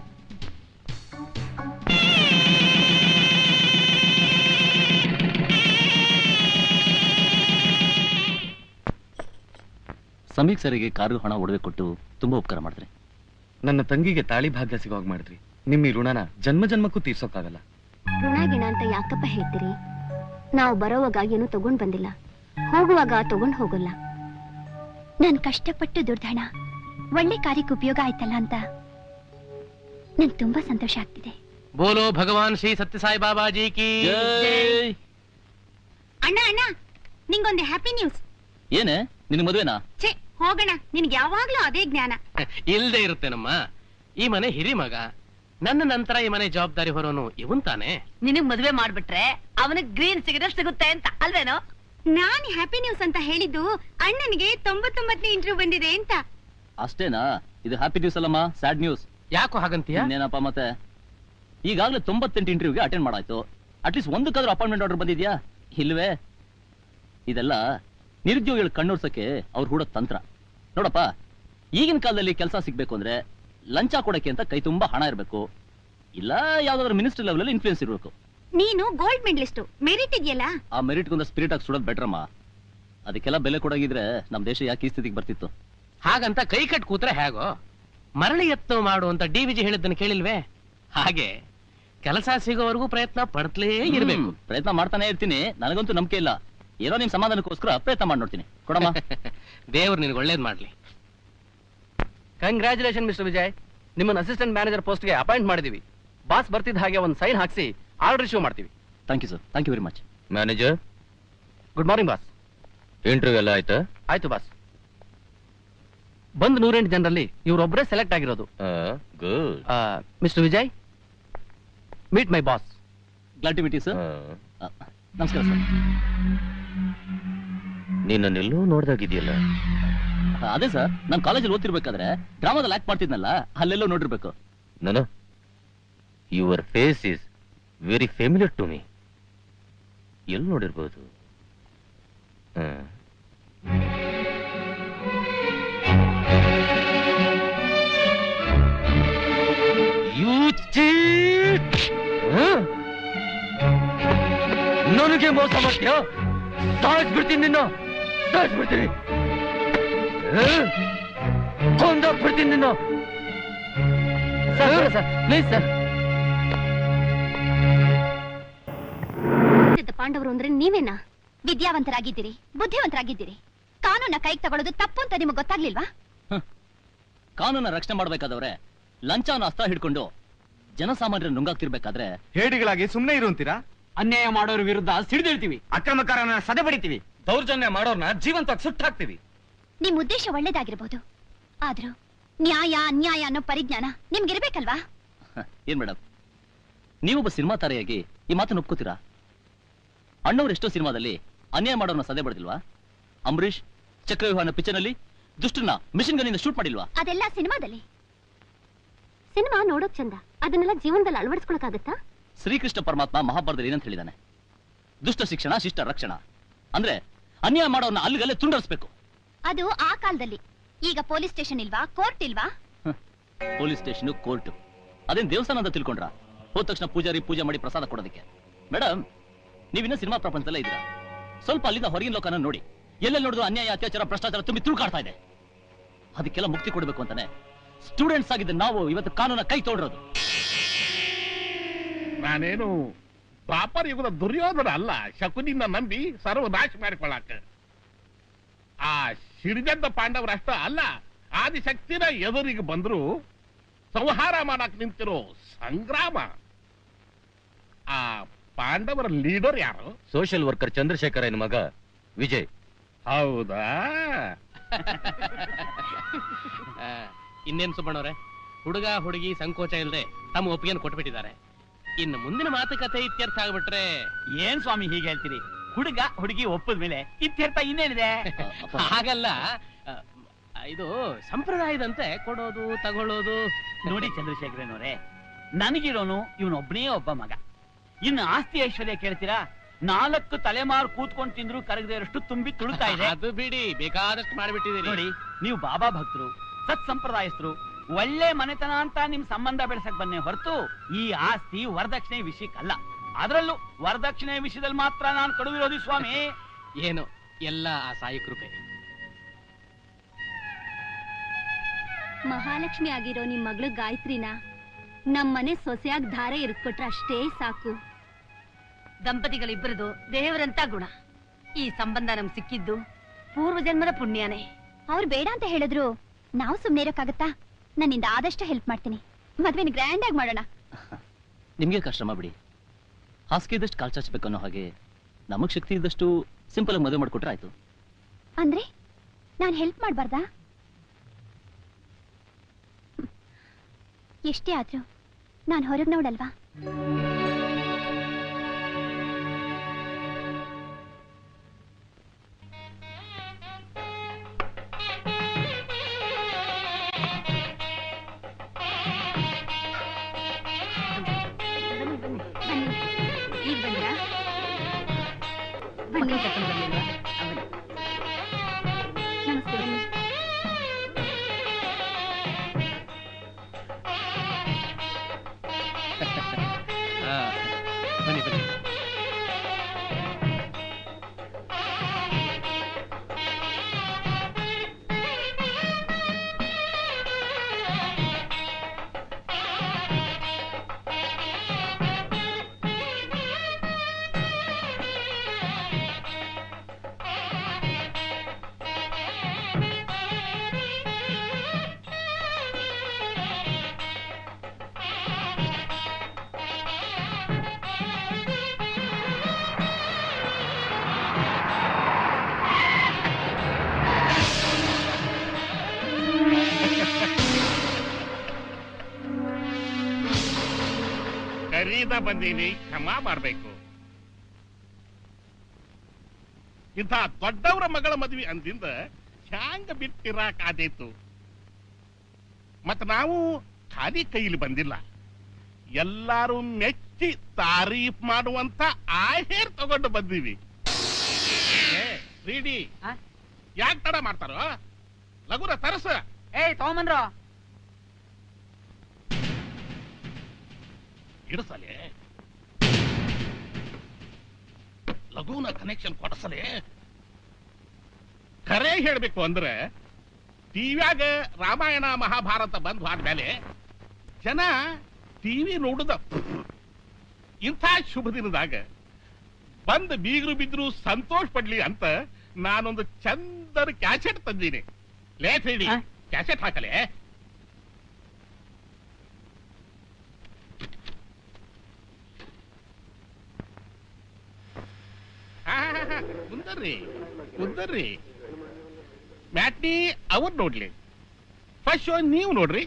ಸಮೀಕ್ ಸರಿಗೆ ಕಾರು ಹಣ ಒಡವೆ ಕೊಟ್ಟು ತುಂಬಾ ಉಪಕಾರ ಮಾಡಿದ್ರಿ. ನನ್ನ ತಂಗಿಗೆ ತಾಳಿ ಭಾಗ್ಯ ಸಿಗೋಗ್ ಮಾಡಿದ್ರಿ. ನಿಮ್ಮ ಈ ಋಣನ ಜನ್ಮ ಜನ್ಮಕ್ಕೂ ತೀರ್ಸೋಕ್ಕಾಗಲ್ಲ. ಋಣ ಗಿಣ ಅಂತ ಯಾಕಪ್ಪ ಹೇಳ್ತೀರಿ? ನಾವು ಬರೋವಾಗ ಏನು ತಗೊಂಡ್ ಬಂದಿಲ್ಲ, ಹೋಗುವಾಗ ತಗೊಂಡ್ ಹೋಗಲ್ಲ. ನಾನ್ ಕಷ್ಟಪಟ್ಟು ದುಡ್ಡ ಹಣ ಒಳ್ಳೆ ಕಾರ್ಯಕ್ಕೆ ಉಪಯೋಗ ಆಯ್ತಲ್ಲ ಅಂತ ನನ್ ತುಂಬಾ ಸಂತೋಷ ಆಗ್ತಿದೆ. ಬೋಲೋ ಭಗವಾನ್ ಶ್ರೀ ಸತ್ಯಸಾಯಿ ಬಾಬಾಜಿ ಕಿ ಜೈ. ಅಣ್ಣ ನಿಂಗೊಂದು ಹ್ಯಾಪಿ ನ್ಯೂಸ್. ಏನೇ, ನಿನ್ ಮದುವೆನಾ? ಛೇ, ಹೋಗೋಣ. ನಿನ್ಗೆ ಯಾವಾಗ್ಲೂ ಅದೇ ಜ್ಞಾನ. ಇಲ್ದೇ ಇರುತ್ತೇನಮ್ಮ. ಈ ಮನೆ ಹಿರಿ ಮಗ, ನನ್ನ ನಂತರ ಈ ಮನೆ ಜವಾಬ್ದಾರಿ ಹೊರೋನು ಇವನ್ ತಾನೆ. ನಿನಗ್ ಮದ್ವೆ ಮಾಡ್ಬಿಟ್ರೆ ಅವನಿಗೆ ಗ್ರೀನ್ ಸಿಗರೇಟ್ ಸಿಗುತ್ತೆ ಅಂತ ಅಲ್ವೇನೋ? ನಾನ್ ಹ್ಯಾಪಿ ನ್ಯೂಸ್ ಅಂತ ಹೇಳಿದ್ದು ಅಣ್ಣನಿಗೆ 99ನೇ ಇಂಟರ್ವ್ಯೂ ಬಂದಿದೆ ಅಂತ. ಅಷ್ಟೇನಾ? ಇದು ಹ್ಯಾಪಿ ನ್ಯೂಸ್ ಅಲ್ಲಮ್ಮ, ಸ್ಯಾಡ್ ನ್ಯೂಸ್. ಯಾಕೋ ಹಾಗಂತೀಯ? ಇನ್ನೇನಪ್ಪ ಮತ್ತೆ, ಈಗಾಗಲೇ 98 ಇಂಟರ್ವ್ಯೂಗೆ ಅಟೆಂಡ್ ಮಾಡಾಯ್ತು. ಅಟ್ಲೀಸ್ಟ್ ಒಂದಕ್ಕಾದ್ರೂ ಅಪಾಯಿಂಟ್ಮೆಂಟ್ ಆರ್ಡರ್ ಬಂದಿದ್ಯಾ? ಇಲ್ವೇ? ಇದೆಲ್ಲ ನಿರುದ್ಯೋಗಿಗಳ ಕಣ್ಣೋರ್ಸಕ್ಕೆ ಅವ್ರು ಹೂಡೋ ತಂತ್ರ. ನೋಡಪ್ಪ, ಈಗಿನ ಕಾಲದಲ್ಲಿ ಕೆಲಸ ಸಿಗ್ಬೇಕು ಅಂದ್ರೆ ಲಂಚ ಕೊಡಕ್ಕೆ ಅಂತ ಕೈ ತುಂಬಾ ಹಣ ಇರಬೇಕು, ಇಲ್ಲ ಯಾವ್ದಾದ್ರು ಮಿನಿಸ್ಟರ್ ಲೆವೆಲ್ ಅಲ್ಲಿ ಇನ್ಫ್ಲೂಯೆನ್ಸ್ ಇರಬೇಕು. ನೀನು ಗೋಲ್ಡ್ ಮೆಡಲಿಸ್ಟ್, ಮೆರಿಟ್ ಇದೆಯಲ್ಲ. ಆ ಮೆರಿಟ್ಗೊಂದು ಸ್ಪಿರಿಟ್ ಆಗಿ ಸುಡೋದು ಬೆಟರ್ ಅಮ್ಮ. ಅದಕ್ಕೆಲ್ಲ ಬೆಲೆ ಕೊಡಾಗಿದ್ರೆ ನಮ್ ದೇಶ ಯಾಕೆ ಈ ಸ್ಥಿತಿಗೆ ಬರ್ತಿತ್ತು? ಹಾಗಂತ ಕೈ ಕಟ್ ಕೂತ್ರೆ ಹೇಗೋ? ಮರಳಿ ಯತ್ನ ಮಾಡು ಅಂತ DVG ಹೇಳಿದ್ದನ್ನು ಕೇಳಿಲ್ವೇ? ಹಾಗೆ ಕೆಲಸ ಸಿಗೋವರೆಗೂ ಪ್ರಯತ್ನ ಪಡ್ತಲೇ ಇರ್ಬೇಕು. ಪ್ರಯತ್ನ ಮಾಡ್ತಾನೆ ಇರ್ತೀನಿ. ನನಗಂತೂ ನಂಬಿಕೆ ಇಲ್ಲ. ಏನೋ ನಿಮ್ ಸಮಾಧಾನಕ್ಕೋಸ್ಕರ ಪ್ರಯತ್ನ ಮಾಡಿ ನೋಡ್ತೀನಿ. ಕೊಡಮ್ಮ. ದೇವ್ರು ನಿನ್ಗೆ ಒಳ್ಳೇದ್ ಮಾಡ್ಲಿ. Congratulation mister Vijay. ನಿಮ್ಮನ್ನ ಅಸಿಸ್ಟೆಂಟ್ ಮ್ಯಾನೇಜರ್ ಪೋಸ್ಟ್ಗೆ ಅಪಾಯಿಂಟ್ ಮಾಡಿದೀವಿ. ಬಾಸ್ ಬರ್ತಿದ್ದ ಹಾಗೆ ಒಂದು ಸೈನ್ ಹಾಕ್ಸಿ ಆರ್ಡರ್ ಇಶ್ಯೂ ಮಾಡ್ತೀವಿ. Thank you sir, thank you very much. Manager, good morning boss. Interview ಎಲ್ಲ ಆಯ್ತಾ? ಆಯ್ತು ಬಾಸ್. ಬಂದ್ 108 ಜನರಲ್ಲಿ ಇವರೊಬ್ಬರೇ ಸೆಲೆಕ್ಟ್ ಆಗಿರೋದು. Good. Mister Vijay, meet my boss. Glad to meet you sir. ನಮಸ್ಕಾರ ಸರ್. ನೀನನ್ನೆಲ್ಲೋ ನೋಡ್ದಾಗಿದೆಯಲ್ಲ? ಅದೇ ಸರ್, ನಾನು ಕಾಲೇಜಲ್ಲಿ ಓದ್ತಿರ್ಬೇಕಾದ್ರೆ ಡ್ರಾಮಾದಲ್ಲಿ ಆಕ್ಟ್ ಮಾಡ್ತಿದ್ನಲ್ಲ, ಅಲ್ಲೆಲ್ಲೋ ನೋಡಿರ್ಬೇಕು. ನಾನು your face is very familiar to me. ಎಲ್ಲಿ ನೋಡಿರ್ಬೋದು? ನನಗೆ ಮೋಸ ಮಾಡ್ತೀಯ? ಸಾಯಿಸ್ಬಿಡ್ತೀನಿ ನಿನ್ನ, ಸಾಯಿಸ್ಬಿಡ್ತೀನಿ, ಕೊಂದಾಕ್ಬಿಡ್ತೀನಿ ನಿನ್ನ. Please sir. ಪಾಂಡವರು ಅಂದ್ರೆ ನೀವೇನಾ? ವಿದ್ಯಾವಂತರಾಗಿದ್ದೀರಿ, ಬುದ್ಧಿವಂತರಾಗಿದ್ದೀರಿ. ಕಾನೂನ ಕೈಗೆ ತಗೊಳ್ಳೋದು ತಪ್ಪು ಅಂತ ನಿಮಗೆ ಗೊತ್ತಾಗ್ಲಿಲ್ವಾ? ಕಾನೂನ ರಕ್ಷಣೆ ಮಾಡ್ಬೇಕಾದವ್ರೆ ಲಂಚನ ಅಸ್ತ್ರ ಹಿಡ್ಕೊಂಡು ಜನಸಾಮಾನ್ಯರ ನುಂಗಾಕ್ತಿರ್ಬೇಕಾದ್ರೆ ಹೇಡಿಗಳಾಗಿ ಸುಮ್ನೆ ಇರುವಂತೀರಾ? ಅನ್ಯಾಯ ಮಾಡೋರ ವಿರುದ್ಧ ಸಿಡಿದೇಳ್ತೀವಿ, ಅಕ್ರಮಕಾರನ ಸದೆ ಬಡಿತೀವಿ, ದೌರ್ಜನ್ಯ ಮಾಡೋರ್ನ ಜೀವಂತವಾಗಿ ಸುಟ್ಟಾಕ್ತಿವಿ. ನಿಮ್ ಉದ್ದೇಶ ಒಳ್ಳೇದಾಗಿರ್ಬೋದು, ಆದ್ರೂ ನ್ಯಾಯ ಅನ್ಯಾಯ ಅನ್ನೋ ಪರಿಜ್ಞಾನ ನಿಮ್ಗಿರ್ಬೇಕಲ್ವಾ? ಏನ್ ಮೇಡಮ್, ನೀವೊಬ್ಬ ಸಿನಿಮಾ ತಾರೆಯಾಗಿ ಈ ಮಾತನ್ನು ಒಪ್ಕೋತೀರಾ? ಅಣ್ಣವ್ರು ಎಷ್ಟೋ ಸಿನಿಮಾದಲ್ಲಿ ಅನ್ಯಾಯ ಮಾಡೋರ್ನ ಸದೆ ಬಡಿದಿಲ್ವಾ? ಅಂಬರೀಷ್ ಚಕ್ರವ್ಯೂಹನ ಪಿಕ್ಚರ್ನಲ್ಲಿ ದುಷ್ಟನ್ನ ಮಿಷನ್ ಗನ್ನಿಂದ ಶೂಟ್ ಮಾಡಿಲ್ವಾ? ಅದೆಲ್ಲ ಸಿನಿಮಾದಲ್ಲಿ. ಸಿನಿಮಾ ನೋಡೋಕ್ ಚಂದ, ಅದನ್ನೆಲ್ಲ ಜೀವನದಲ್ಲಿ ಅಳವಡಿಸ್ಕೊಳಕಾಗತ್ತಾ? ಶ್ರೀಕೃಷ್ಣ ಪರಮಾತ್ಮ ಮಹಾಭಾರತದಲ್ಲಿ ಏನಂತ ಹೇಳಿದಾನೆ? ದುಷ್ಟ ಶಿಕ್ಷಣ ಶಿಷ್ಟ ರಕ್ಷಣ. ಅಂದ್ರೆ ಅನ್ಯಾಯ ಮಾಡೋರ್ನ ಅಲ್ಲಿಗಲ್ಲೇ ತುಂಡರಿಸ್ಬೇಕು. ಅದು ಆ ಕಾಲದಲ್ಲಿ. ಈಗ ಪೊಲೀಸ್ ಸ್ಟೇಷನ್ ಇಲ್ವಾ, ಕೋರ್ಟ್ ಇಲ್ವಾ? ಪೊಲೀಸ್ ಸ್ಟೇಷನ್, ಕೋರ್ಟ್ ಅದೇನ್ ದೇವಸ್ಥಾನ ಅಂತ ತಿಳ್ಕೊಂಡ್ರ? ಹೋದ ತಕ್ಷಣ ಪೂಜಾರಿ ಪೂಜೆ ಮಾಡಿ ಪ್ರಸಾದ ಕೊಡೋದಕ್ಕೆ? ಮೇಡಮ್, ನೀವಿನ್ನ ಸಿನಿಮಾ ಪ್ರಪಂಚದಲ್ಲೇ ಇದ್ದೀರಾ. ಸ್ವಲ್ಪ ಅಲ್ಲಿಂದ ಹೊರಗಿನ ಲೋಕನ ನೋಡಿ. ಎಲ್ಲೆಲ್ಲಿ ನೋಡಿದ್ರು ಅನ್ಯಾಯ, ಅತ್ಯಾಚಾರ, ಭ್ರಷ್ಟಾಚಾರ ತುಂಬಿ ತುಳ್ಕಾಡ್ತಾ ಇದೆ. ಅದಕ್ಕೆಲ್ಲ ಮುಕ್ತಿ ಕೊಡಬೇಕು ಅಂತಾನೆ ಸ್ಟೂಡೆಂಟ್ಸ್ ಆಗಿದ್ದ ನಾವು ಇವತ್ತು ಕಾನೂನ ಕೈ ತೊಗೊಂಡಿರೋದು. ನಾನೇನು ದ್ವಾಪರ ಯುಗದ ದುರ್ಯೋಧನ ಅಲ್ಲ, ಶಕುನಿನ ನಂಬಿ ಸರ್ವನಾಶ ಮಾಡಿಕೊಳ್ಳಾಕ. ಆ ಸಿಡಿದೆದ್ದ ಪಾಂಡವರಷ್ಟ ಅಲ್ಲ, ಆದಿಶಕ್ತಿನ ಎದುರಿಗೆ ಬಂದ್ರು ಸಂಹಾರ ಮಾಡಕ್ ನಿಂತಿರೋ ಸಂಗ್ರಾಮ. ಆ ಪಾಂಡವರ ಲೀಡರ್ ಯಾರು? ಸೋಷಿಯಲ್ ವರ್ಕರ್ ಚಂದ್ರಶೇಖರ ಮಗ ವಿಜಯ್. ಹೌದಾ? ಇನ್ನೇನ್ ಸುಬ್ಬಣ್ಣವ್ರೆ, ಹುಡುಗ ಹುಡುಗಿ ಸಂಕೋಚ ಇಲ್ಲದೆ ತಮ್ಮ ಒಪ್ಪಿಗೆಯನ್ನು ಕೊಟ್ಬಿಟ್ಟಿದ್ದಾರೆ. ಇನ್ನು ಮುಂದಿನ ಮಾತುಕತೆ ಇತ್ಯರ್ಥ ಆಗ್ಬಿಟ್ರೆ. ಏನ್ ಸ್ವಾಮಿ ಹೀಗೆ ಹೇಳ್ತೀರಿ? ಹುಡುಗ ಹುಡುಗಿ ಒಪ್ಪದ ಮೇಲೆ ಇತ್ಯರ್ಥ ಇನ್ನೇನಿದೆ? ಹಾಗಲ್ಲ, ಇದು ಸಂಪ್ರದಾಯದಂತೆ ಕೊಡೋದು ತಗೊಳ್ಳೋದು. ನೋಡಿ ಚಂದ್ರಶೇಖರನವರೇ, ನನಗಿರೋನು ಇವನೊಬ್ಬನೇ ಒಬ್ಬ ಮಗ. ಇನ್ನು ಆಸ್ತಿ ಐಶ್ವರ್ಯ ಕೇಳ್ತೀರಾ? 4 ತಲೆಮಾರು ಕೂತ್ಕೊಂಡು ತಿಂದ್ರು ಕರಗದೆ ಇರಷ್ಟು ತುಂಬಿ ತುಳುತ್ತಾ ಇದೆ. ಅದು ಬಿಡಿ, ಬೇಕಾದಷ್ಟು ಮಾಡಿಬಿಟ್ಟಿದ್ದೀರಿ. ನೋಡಿ, ನೀವು ಬಾಬಾ ಭಕ್ತರು, ಸತ್ ಸಂಪ್ರದಾಯಸ್ಥರು, ಒಳ್ಳೆ ಮನೆತನ ಅಂತ ನಿಮ್ ಸಂಬಂಧ ಬೆಳೆಸಕ್ ಬನ್ನೇ ಹೊರತು ಈ ಆಸ್ತಿ ವರದಕ್ಷಿಣೆ ವಿಷಯಕ್ಕಲ್ಲ. ಅದರಲ್ಲೂ ವರದಕ್ಷಿಣೆ ವಿಷಯದಲ್ಲಿ ಮಾತ್ರ ನಾನು ಕಡು ವಿರೋಧಿ ಸ್ವಾಮಿ. ಏನು ಎಲ್ಲ ಆ ಸಾಯಿ ಕೃಪೆ. ಮಹಾಲಕ್ಷ್ಮಿ ಆಗಿರೋ ನಿಮ್ ಮಗಳು ಗಾಯತ್ರಿನ ನಮ್ಮನೆ ಸೊಸೆಯಾಗಿ ಧಾರೆ ಇರಿಸ್ಕೊಟ್ರೆ ಅಷ್ಟೇ ಸಾಕು. ದಂಪತಿಗಳಿಬ್ಬರದು ದೇವರಂತ ಗುಣ. ಈ ಸಂಬಂಧ ನಮ್ಗೆ ಸಿಕ್ಕಿದ್ದು ಪೂರ್ವ ಜನ್ಮದ ಪುಣ್ಯನೇ. ಅವ್ರು ಬೇಡ ಅಂತ ಹೇಳಿದ್ರು ನಾವು ಸುಮ್ನೆ ಇರೋಕ್ಕಾಗತ್ತಾ? ನನ್ನಿಂದ ಆದಷ್ಟು ಹೆಲ್ಪ್ ಮಾಡ್ತೀನಿ. ಮದ್ವೆನ ಗ್ರ್ಯಾಂಡ್ ಆಗಿ ಮಾಡೋಣ. ನಿಮ್ಗೆ ಕಷ್ಟ ಬಿಡಿ. ಹಾಸಿಗೆ ಇದ್ದಷ್ಟು ಕಾಲ್ ಚಾಚಬೇಕು ಅನ್ನೋ ಹಾಗೆ ನಮಗ್ ಶಕ್ತಿ ಇದ್ದಷ್ಟು ಸಿಂಪಲ್ ಆಗಿ ಮದುವೆ ಮಾಡ್ಕೊಟ್ರೆ ಆಯ್ತು. ಅಂದ್ರೆ ನಾನ್ ಹೆಲ್ಪ್ ಮಾಡ್ಬಾರ್ದಾ? ಎಷ್ಟೇ ಆದ್ರೂ ನಾನ್ ಹೊರಗ್ ನೋಡಲ್ವಾ? ಈಗ ಬಂದ್ರಾ? ಬನ್ನಿ. ನಮಸ್ತೆ. ಬನ್ನಿ. ಬನ್ನಿ ಬನ್ನಿ. ಕರೀದ ಬಂದೀನಿ, ಕ್ಷಮಾ ಮಾಡ್ಬೇಕು. ಇಂಥ ದೊಡ್ಡವರ ಮಗಳ ಮದ್ವಿ ಅಂದಿಂದ ಹ್ಯಾಂಗ ಬಿಟ್ಟಿರಾಕಾದೀತು. ಮತ್ ನಾವು ಖಾಲಿ ಕೈಲಿ ಬಂದಿಲ್ಲ, ಎಲ್ಲಾರು ಮೆಚ್ಚಿ ತಾರೀಫ್ ಮಾಡುವಂತ ಆಹೇರ್ ತಗೊಂಡು ಬಂದೀವಿ. ರೀಡಿ ಯಾಕೆ ತಡ ಮಾಡ್ತಾರೋ? ಲಗುನ ತರಸ. ಏಯ್ ತಗೊಂಬಂದ್ರ ಇಡಿಸಲೇ, ಲಘುನ ಕನೆಕ್ಷನ್ ಕೊಡಸಲೇ. ಖರೆ ಹೇಳ್ಬೇಕು ಅಂದ್ರೆ ಟಿವ್ಯಾಗ ರಾಮಾಯಣ ಮಹಾಭಾರತ ಬಂದು ಆದ್ಮೇಲೆ ಜನ ಟಿವಿ ನೋಡುದ ಇಂಥ ಶುಭ ದಿನದಾಗ ಬಂದ್ ಬೀಗರು ಬಿದ್ರು ಸಂತೋಷ ಪಡ್ಲಿ ಅಂತ ನಾನೊಂದು ಚಂದದ ಕ್ಯಾಸೆಟ್ ತಂದೀನಿ. ಲೇಟ್ ಹೇಳಿ ಕ್ಯಾಸೆಟ್ ಹಾಕಲೆ. ಕುಂದರ್ರಿ ಮ್ಯಾಟ್ನಿ ಅವ್ರು ನೋಡ್ಲಿ, ಫಸ್ಟ್ ಶೋ ನೀವು ನೋಡ್ರಿ.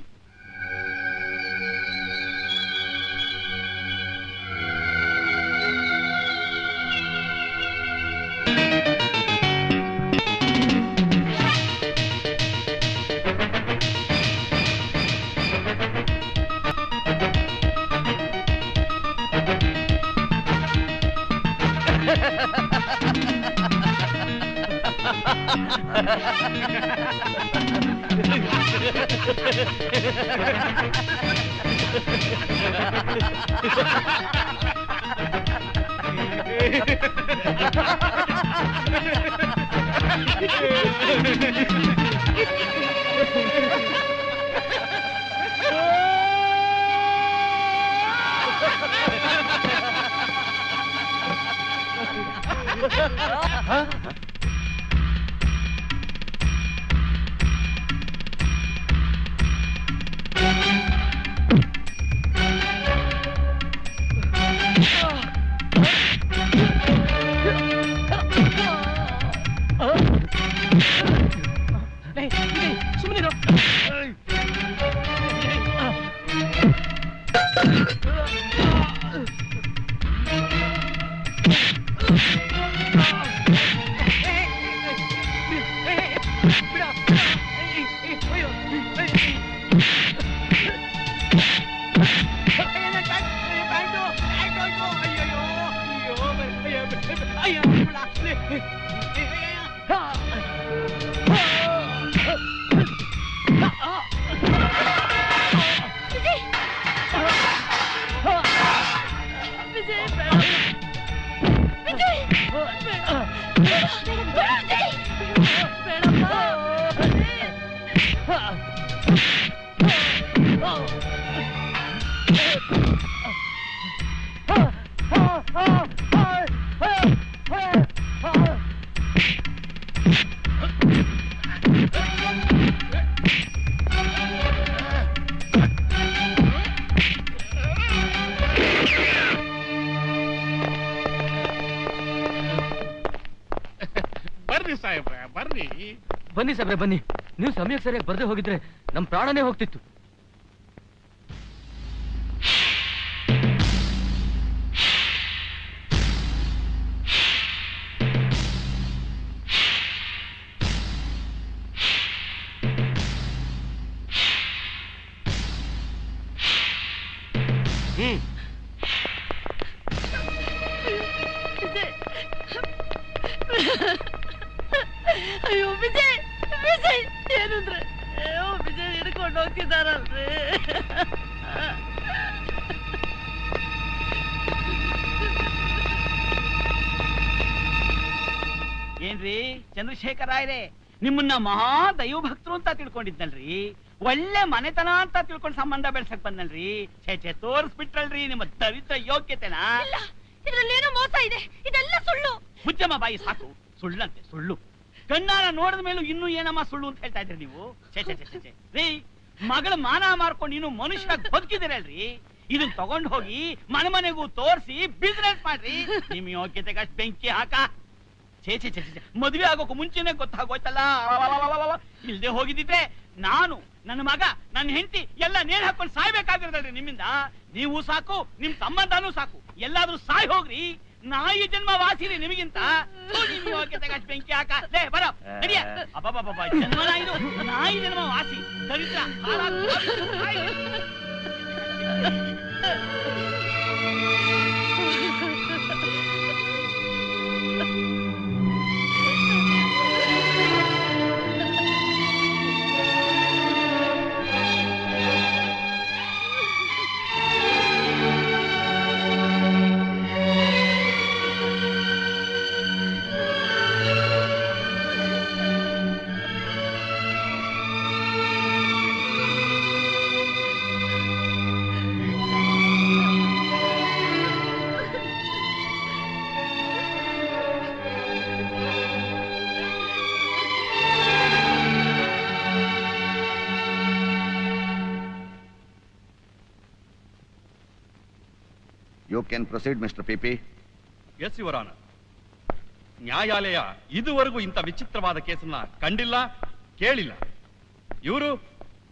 ಬನ್ನಿ ಸಾಬ್ರೆ ಬನ್ನಿ. ನೀವು ಸಮಯಕ್ಕೆ ಸರಿಯಾಗಿ ಬರ್ದೇ ಹೋಗಿದ್ರೆ ನಮ್ ಪ್ರಾಣನೇ ಹೋಗ್ತಿತ್ತು. ಅಯ್ಯೋ ವಿಜಯ್ ವಿಜಯ್ ಏನಂದ್ರೆ ಅಯ್ಯೋ ವಿಜಯ್ ಹಿಡ್ಕೊಂಡು ಹೋಗ್ತಿದಾರಲ್ರಿ. ಏನ್ರಿ ಚಂದ್ರಶೇಖರ ರಾಯ್ರೆ, ನಿಮ್ಮನ್ನ ಮಹಾ ದೈವ ಭಕ್ತರು ಅಂತ ತಿಳ್ಕೊಂಡಿದ್ನಲ್ರಿ, ಒಳ್ಳೆ ಮನೆತನ ಅಂತ ತಿಳ್ಕೊಂಡು ಸಂಬಂಧ ಬೆಳ್ಸಕ್ ಬಂದಲ್ರಿ. ಛೇ ತೋರಿಸ್ಬಿಟ್ರಲ್ರಿ ನಿಮ್ಮ ದರಿದ್ರ ಯೋಗ್ಯತೆನ. ಇದ್ರಲ್ಲೇನೋ ಮೋಸ ಇದೆ, ಇದೆಲ್ಲ ಸುಳ್ಳು. ಮುಚ್ಚಮ್ಮ ಬಾಯಿ ಸಾಕು. ಸುಳ್ಳಂತೆ ಸುಳ್ಳು. ಕಣ್ಣಾರ ನೋಡಿದ ಮೇಲೂ ಇನ್ನೂ ಏನಮ್ಮ ಸುಳ್ಳು ಅಂತ ಹೇಳ್ತಾ ಇದ್ರಿ ನೀವು. ಛೇ ರೀ, ಮಗಳ ಮಾನ ಮಾರ್ಕೊಂಡು ಇನ್ನು ಮನುಷ್ಯ ಬದುಕಿದಿರಲ್ರಿ. ಇದನ್ನ ತಗೊಂಡ್ ಹೋಗಿ ಮನೆಗೂ ತೋರಿಸಿ ಬಿಸ್ನೆಸ್ ಮಾಡ್ರಿ. ನಿಮ್ ಯೋಗ್ಯತೆಗೆ ಅಷ್ಟು ಬೆಂಕಿ ಹಾಕ. ಛೇ ಮದ್ವೆ ಆಗೋಕು ಮುಂಚೆನೆ ಗೊತ್ತಾಗೋಯ್ತಲ್ಲ. ಇಲ್ದೆ ಹೋಗಿದ್ದಿದ್ರೆ ನಾನು, ನನ್ನ ಮಗ, ನನ್ನ ಹೆಂಡತಿ ಎಲ್ಲ ನೇಣ್ ಹಾಕೊಂಡು ಸಾಯ್ಬೇಕಾಗಿರೋದಲ್ರಿ ನಿಮ್ಮಿಂದ. ನೀವು ಸಾಕು, ನಿಮ್ ಸಂಬಂಧನೂ ಸಾಕು. ಎಲ್ಲಾದ್ರೂ ಸಾಯ್ ಹೋಗ್ರಿ. ನಾಯಿ ಜನ್ಮ ವಾಸಿರಿ ನಿಮಗಿಂತ. ಬೆಂಕಿ ಹಾಕ ಬರೋ ನಡಿಯ. ಅಬ್ಬಬ್ಬ ಜನ್ಮ ಇದು, ನಾಯಿ ಜನ್ಮ ವಾಸಿ ದರಿದ್ರ. Can proceed mister PP. Yes your honour. ನ್ಯಾಯಾಲಯ ಇದುವರೆಗೂ ಇಂಥ ವಿಚಿತ್ರವಾದ ಕೇಸನ್ನ ಕಂಡಿಲ್ಲ, ಕೇಳಿಲ್ಲ. ಇವರು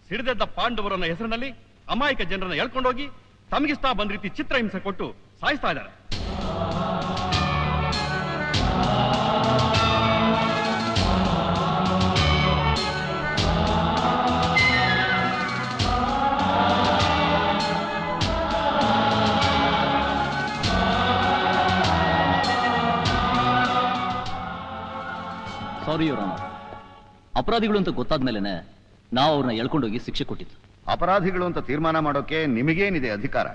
ಸಿಡಿದೆದ್ದ ಪಾಂಡವರನ್ನ ಹೆಸರಿನಲ್ಲಿ ಅಮಾಯಕ ಜನರನ್ನ ಎಳ್ಕೊಂಡೋಗಿ ತಮಗಿಸ್ತಾ ಬಂದ ರೀತಿ ಚಿತ್ರಹಿಂಸೆ ಕೊಟ್ಟು ಸಾಯಿಸ್ತಾ ಇದ್ದಾರೆ. ಸಾರಿ ಯುವರ್ ಆನರ್, ಅಪರಾಧಿಗಳು ಅಂತ ಗೊತ್ತಾದ್ಮೇಲೆನೆ ನಾವು ಅವ್ರನ್ನ ಎಳ್ಕೊಂಡೋಗಿ ಶಿಕ್ಷೆ ಕೊಟ್ಟಿದ್ದು. ಅಪರಾಧಿಗಳು ಅಂತ ತೀರ್ಮಾನ ಮಾಡೋಕೆ ನಿಮಗೇನಿದೆ ಅಧಿಕಾರ?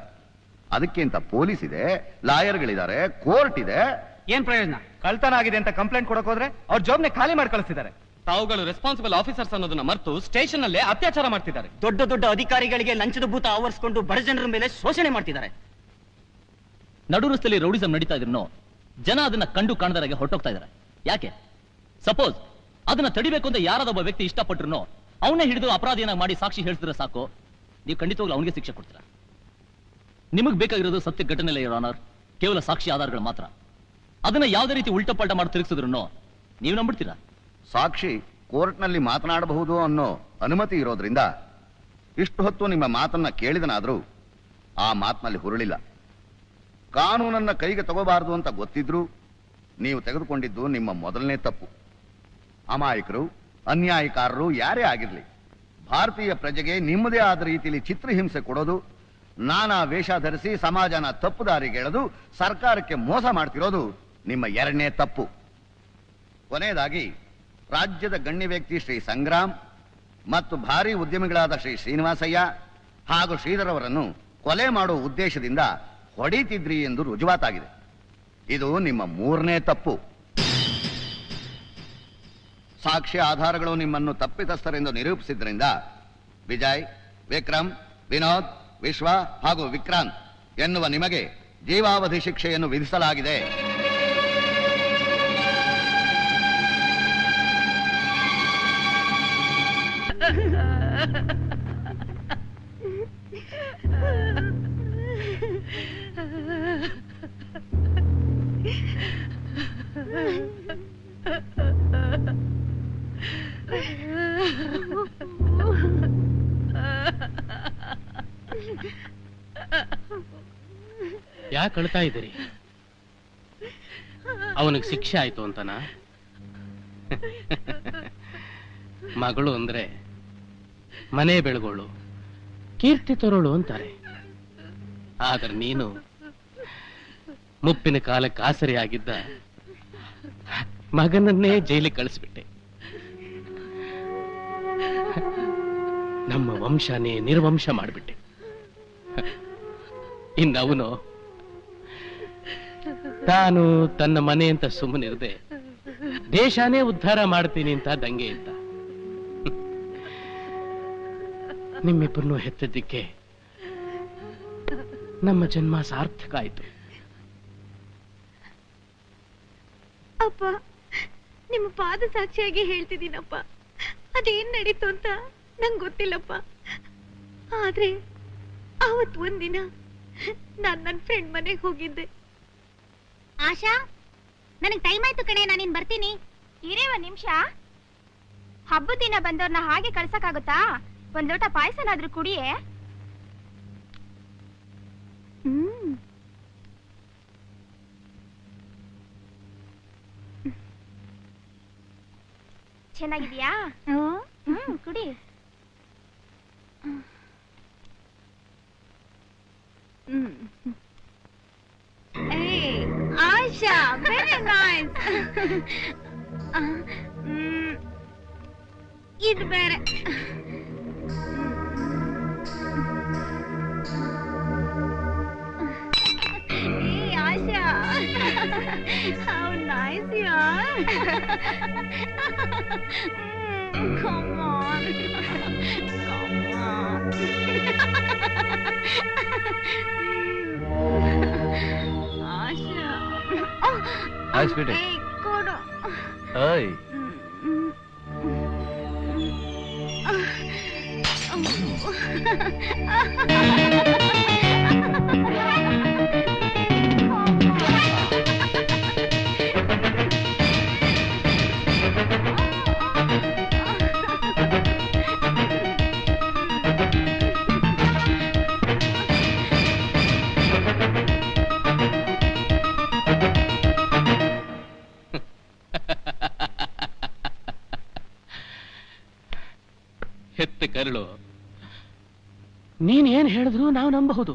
ಅದಕ್ಕೆ ಅಂತ ಪೊಲೀಸ್ ಇದೆ, ಲಾಯರ್ಗಳಿದ್ದಾರೆ, ಕೋರ್ಟ್ ಇದೆ. ಏನ್ ಪ್ರಯೋಜನ? ಕಳ್ತನ ಆಗಿದೆ ಅಂತ ಕಂಪ್ಲೇಂಟ್ ಕೊಡಕ್ ಹೋದ್ರೆ ಅವ್ರ ಜಾಬ್ನೆ ಖಾಲಿ ಮಾಡಿ ಕಳಿಸ್ತಿದ್ದಾರೆ. ತಾವುಗಳು ರೆಸ್ಪಾನ್ಸಿಬಲ್ ಆಫೀಸರ್ಸ್ ಅನ್ನೋದನ್ನ ಮರೆತು ಸ್ಟೇಷನ್ ಅಲ್ಲೇ ಅತ್ಯಾಚಾರ ಮಾಡ್ತಿದ್ದಾರೆ. ದೊಡ್ಡ ದೊಡ್ಡ ಅಧಿಕಾರಿಗಳಿಗೆ ಲಂಚದ ಭೂತ ಆವರಿಸಿಕೊಂಡು ಬಡ ಜನರ ಮೇಲೆ ಶೋಷಣೆ ಮಾಡ್ತಿದ್ದಾರೆ. ನಡು ರಸ್ತೆಯಲ್ಲಿ ರೌಡಿಸಂ ನಡೀತಾ ಇದ್ರು ಜನ ಅದನ್ನ ಕಂಡು ಕಾಣದರಾಗೆ ಹೊರಟೋಗ್ತಾ ಇದ್ದಾರೆ. ಯಾಕೆ? ಸಪೋಸ್ ಅದನ್ನ ತಡಿಬೇಕು ಅಂತ ಯಾರಾದೊಬ್ಬ ವ್ಯಕ್ತಿ ಇಷ್ಟಪಟ್ರು ಅವನೇ ಹಿಡಿದು ಅಪರಾಧಿಯನ್ನಾಗಿ ಮಾಡಿ ಸಾಕ್ಷಿ ಹೇಳ್ತಿದ್ರೆ ಸಾಕು, ನೀವು ಖಂಡಿತವಾಗ್ಲೂ ಅವನಿಗೆ ಶಿಕ್ಷೆ ಕೊಡ್ತೀರಾ. ನಿಮಗ್ ಬೇಕಾಗಿರೋದು ಸತ್ಯ ಘಟನೆ ಯುವರ್ ಆನರ್, ಕೇವಲ ಸಾಕ್ಷಿ ಆಧಾರಗಳು ಮಾತ್ರ. ಅದನ್ನ ಯಾವುದೇ ರೀತಿ ಉಲ್ಟಪಲ್ಟ ಮಾಡಿ ತಿರುಗಿಸಿದ್ರು ನೀವು ನಂಬಿಡ್ತೀರಾ? ಸಾಕ್ಷಿ ಕೋರ್ಟ್ನಲ್ಲಿ ಮಾತನಾಡಬಹುದು ಅನ್ನೋ ಅನುಮತಿ ಇರೋದ್ರಿಂದ ಇಷ್ಟು ಹೊತ್ತು ನಿಮ್ಮ ಮಾತನ್ನ ಕೇಳಿದನಾದ್ರೂ ಆ ಮಾತಿನಲ್ಲಿ ಹುರುಳಿಲ್ಲ. ಕಾನೂನನ್ನ ಕೈಗೆ ತಗೋಬಾರದು ಅಂತ ಗೊತ್ತಿದ್ರು ನೀವು ತೆಗೆದುಕೊಂಡಿದ್ದು ನಿಮ್ಮ ಮೊದಲನೇ ತಪ್ಪು. ಅಮಾಯಕರು, ಅನ್ಯಾಯಕಾರರು ಯಾರೇ ಆಗಿರ್ಲಿ, ಭಾರತೀಯ ಪ್ರಜೆಗೆ ನಿಮ್ಮದೇ ಆದ ರೀತಿಯಲ್ಲಿ ಚಿತ್ರಹಿಂಸೆ ಕೊಡೋದು, ನಾನಾ ವೇಷ ಧರಿಸಿ ಸಮಾಜನ ತಪ್ಪು ದಾರಿಗೆಳೆದು ಸರ್ಕಾರಕ್ಕೆ ಮೋಸ ಮಾಡ್ತಿರೋದು ನಿಮ್ಮ ಎರಡನೇ ತಪ್ಪು. ಕೊನೆಯದಾಗಿ ರಾಜ್ಯದ ಗಣ್ಯ ವ್ಯಕ್ತಿ ಶ್ರೀ ಸಂಗ್ರಾಮ್ ಮತ್ತು ಭಾರಿ ಉದ್ಯಮಿಗಳಾದ ಶ್ರೀ ಶ್ರೀನಿವಾಸಯ್ಯ ಹಾಗೂ ಶ್ರೀಧರ್ ಅವರನ್ನು ಕೊಲೆ ಮಾಡುವ ಉದ್ದೇಶದಿಂದ ಹೊಡಿತಿದ್ರಿ ಎಂದು ರುಜುವಾತಾಗಿದೆ. ಇದು ನಿಮ್ಮ ಮೂರನೇ ತಪ್ಪು. ಸಾಕ್ಷ್ಯ ಆಧಾರಗಳು ನಿಮ್ಮನ್ನು ತಪ್ಪಿತಸ್ಥರೆಂದು ನಿರೂಪಿಸಿದ್ರಿಂದ ವಿಜಯ್, ವಿಕ್ರಮ್, ವಿನೋದ್, ವಿಶ್ವ ಹಾಗೂ ವಿಕ್ರಾಂತ್ ಎನ್ನುವ ನಿಮಗೆ ಜೀವಾವಧಿ ಶಿಕ್ಷೆಯನ್ನು ವಿಧಿಸಲಾಗಿದೆ. ಯಾಕೆ ಅಳ್ತಾ ಇದ್ದೀರಿ? ಅವನಿಗೆ ಶಿಕ್ಷೆ ಆಯ್ತು ಅಂತನಾ? ಮಗಳು ಅಂದ್ರೆ ಮನೆ ಬೆಳಗೋಳು, ಕೀರ್ತಿ ತರೋಳು ಅಂತಾರೆ. ಆದ್ರೆ ನೀನು ಮುಪ್ಪಿನ ಕಾಲಕ್ಕೆ ಆಸರೆಯಾಗಿದ್ದ ಮಗನನ್ನೇ ಜೈಲಿಗೆ ಕಳಿಸ್ಬಿಟ್ಟೆ. ನಮ್ಮ ವಂಶನೇ ನಿರ್ವಂಶ ಮಾಡಿಬಿಟ್ಟೆ. ಇನ್ನವನು ತಾನು ತನ್ನ ಮನೆ ಅಂತ ಸುಮ್ಮನಿರದೆ ದೇಶನೇ ಉದ್ಧಾರ ಮಾಡ್ತೀನಿ ಅಂತ ದಂಗೆ ಇದ್ದ. ನಿಮ್ಮಿಬ್ಬರನ್ನು ಹೆತ್ತದ್ದಕ್ಕೆ ನಮ್ಮ ಜನ್ಮ ಸಾರ್ಥಕ ಆಯ್ತು. ಅಪ್ಪ, ನಿಮ್ಮ ಪಾದ ಸಾಕ್ಷಿಯಾಗಿ ಹೇಳ್ತಿದ್ದೀನಪ್ಪ, ಅದೇನ್ ನಡೀತು ಅಂತ ನಂಗೆ ಗೊತ್ತಿಲ್ಲಪ್ಪ. ಆದ್ರೆ ಅವತ್ ಒಂದಿನ ನಾನ್ ನನ್ನ ಫ್ರೆಂಡ್ ಮನೆಗೆ ಹೋಗಿದ್ದೆ. ಆಶಾ, ನನಗ್ ಟೈಮ್ ಆಯ್ತು ಕಣೆ, ನಾನಿನ್ ಬರ್ತೀನಿ. ಇರೇ ಒಂದ್ ನಿಮಿಷ. ಹಬ್ಬದ ದಿನ ಬಂದವ್ರನ್ನ ಹಾಗೆ ಕಳ್ಸಕ್ಕಾಗುತ್ತಾ? ಒಂದ್ ಲೋಟ ಪಾಯಸನಾದ್ರೂ ಕುಡಿಯೇ. ಚೆನ್ನಾಗಿದ್ಯಾ? ಕುಡಿ. ಆಶಾ, ವೆರಿ ನೈಸ್. ಇದು ಬೇರೆ. ಆಶಾ, how nice you are. Come on. Come on. Asha. Hi, sweetie. Hey, kodu. Hi. ಹೆತ್ತ ಕರಳು. ನೀನೇನ್ ಹೇಳಿದ್ರು ನಾವು ನಂಬಬಹುದು,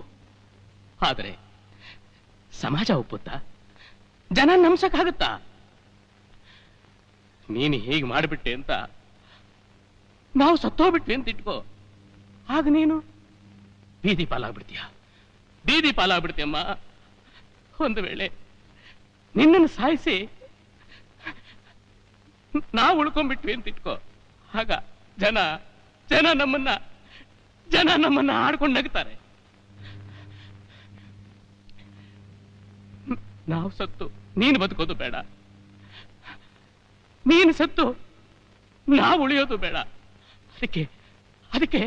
ಆದರೆ ಸಮಾಜ ಒಪ್ಪುತ್ತಾ? ಜನ ನಂಬ್ಸಕ್ಕಾಗತ್ತಾ? ನೀನು ಹೀಗೆ ಮಾಡಿಬಿಟ್ಟೆ ಅಂತ ನಾವು ಸತ್ತೋಗ್ಬಿಟ್ವಿ ಅಂತ ಇಟ್ಕೋ, ಆಗ ನೀನು ಬೀದಿ ಪಾಲಾಗ್ಬಿಡ್ತೀಯ. ಬೀದಿ ಪಾಲಾಗ್ಬಿಡ್ತೀಯಮ್ಮ. ಒಂದು ವೇಳೆ ನಿನ್ನನ್ನು ಸಾಯಿಸಿ ನಾವು ಉಳ್ಕೊಂಡ್ಬಿಟ್ವಿ ಅಂತ ಇಟ್ಕೋ, ಆಗ ಜನ ನಮ್ಮನ್ನ ಆಡ್ಕೊಂಡು ನಗ್ತಾರೆ. ನಾವು ಸತ್ತು ನೀನು ಬದುಕೋದು ಬೇಡ, ನೀನು ಸತ್ತು ನಾವು ಉಳಿಯೋದು ಬೇಡ. ಅದಕ್ಕೆ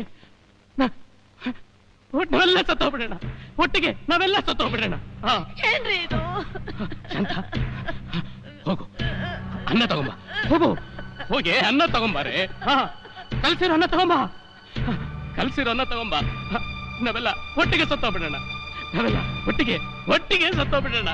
ನಾವೆಲ್ಲ ಸತ್ತೋಗ್ಬಿಡೋಣ, ಒಟ್ಟಿಗೆ ನಾವೆಲ್ಲ ಸತ್ತೋಗ್ಬಿಡೋಣ. ಶಾಂತ, ಹೋಗು, ಅನ್ನ ತಗೊಂಬ. ಹೋಗಿ ಅನ್ನ ತಗೊಂಬಾರೆ. ಕಲ್ಸಿರೋ ಅನ್ನ ತಗೊಂಬ. ನಾವೆಲ್ಲ ಒಟ್ಟಿಗೆ ಸತ್ತೋಗ್ಬಿಡೋಣ. ಒಟ್ಟಿಗೆ ಸತ್ತೋಗ್ಬಿಡೋಣ.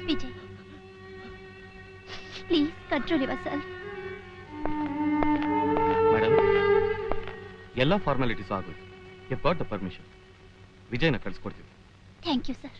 Vijay, please control yourself. Madam, ಎಲ್ಲ ಫಾರ್ಮಾಲಿಟೀಸ್ ಆಗೋಯ್ತು. You got the permission. ವಿಜಯ್ನ ಕಳಿಸ್ಕೊಡ್ತೀವಿ. Thank you, sir.